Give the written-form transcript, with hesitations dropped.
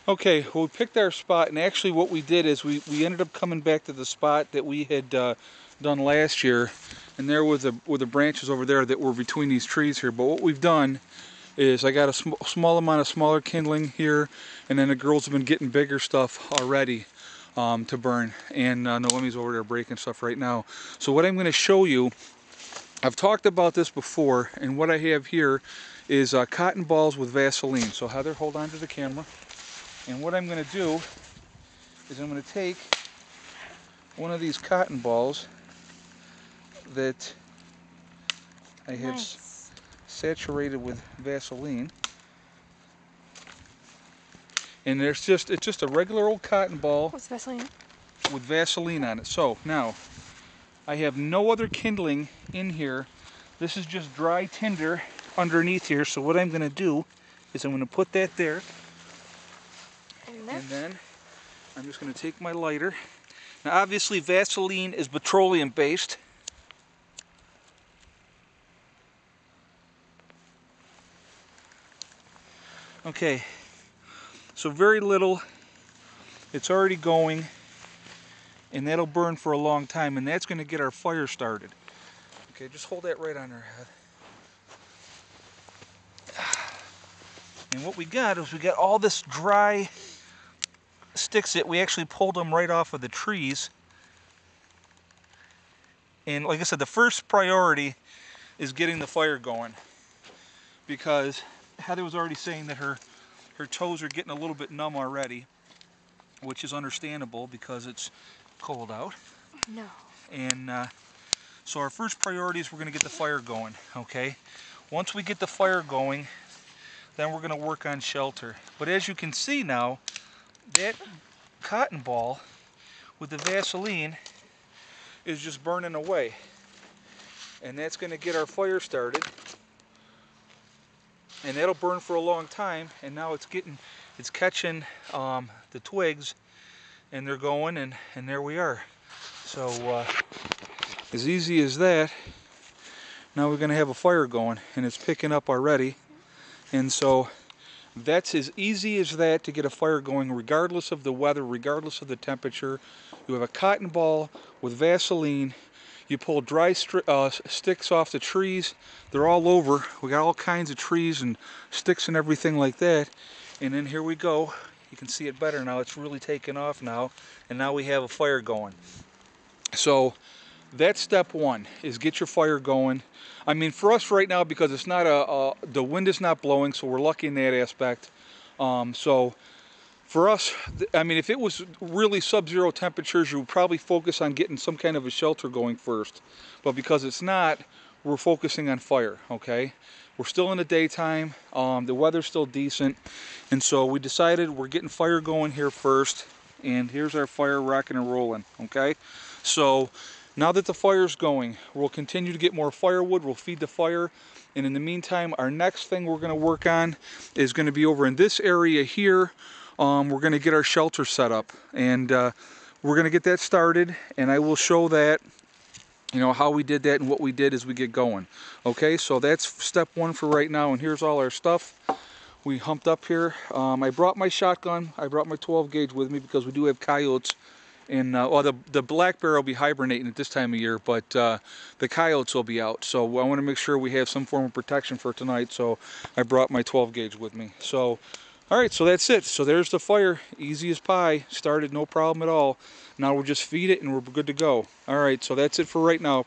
Okay, well, we picked our spot, and actually what we did is we ended up coming back to the spot that we had done last year, and there were the branches over there that were between these trees here. But what we've done is I got a small amount of smaller kindling here, and then the girls have been getting bigger stuff already to burn, and Noemi's over there breaking stuff right now. So what I'm going to show you, I've talked about this before, and what I have here is cotton balls with Vaseline. So Heather, hold on to the camera. And what I'm going to do is I'm going to take one of these cotton balls that I have saturated with Vaseline, and it's just a regular old cotton ball. What's Vaseline? With Vaseline on it. So now I have no other kindling in here. This is just dry tinder underneath here. So what I'm going to do is I'm going to put that there. And then I'm just going to take my lighter. Now obviously Vaseline is petroleum based. Okay, so very little. It's already going, and that'll burn for a long time, and that's going to get our fire started. Okay, just hold that right on her head. And what we got is we got all this dry sticks that we actually pulled them right off of the trees. And like I said, the first priority is getting the fire going, because Heather was already saying that her toes are getting a little bit numb already, which is understandable because it's cold out. No. And so our first priority is we're going to get the fire going, okay? Once we get the fire going, then we're going to work on shelter. But as you can see now, that cotton ball with the Vaseline is just burning away. And that's going to get our fire started. And that'll burn for a long time, and now it's catching the twigs, and they're going, and there we are. So as easy as that, now we're going to have a fire going, and it's picking up already. And so that's as easy as that to get a fire going, regardless of the weather, regardless of the temperature. You have a cotton ball with Vaseline. You pull dry sticks off the trees. They're all over. We got all kinds of trees and sticks and everything like that. And then here we go. You can see it better now. It's really taken off now. And now we have a fire going. So that's step one, is get your fire going. I mean, for us right now, because it's not the wind is not blowing, so we're lucky in that aspect. So for us, I mean, if it was really sub-zero temperatures, you would probably focus on getting some kind of a shelter going first. But because it's not, we're focusing on fire, okay? We're still in the daytime, the weather's still decent, and so we decided we're getting fire going here first, and here's our fire rocking and rolling, okay? So now that the fire's going, we'll continue to get more firewood, we'll feed the fire, and in the meantime, our next thing we're gonna work on is gonna be over in this area here. We're going to get our shelter set up, and we're going to get that started, and I will show that, you know, how we did that and what we did as we get going. Okay, so that's step one for right now, and here's all our stuff. We humped up here. I brought my shotgun. I brought my 12 gauge with me because we do have coyotes, and well, the black bear will be hibernating at this time of year, but the coyotes will be out. So I want to make sure we have some form of protection for tonight, so I brought my 12 gauge with me. So alright, so that's it. So there's the fire. Easy as pie. Started no problem at all. Now we'll just feed it and we're good to go. Alright, so that's it for right now.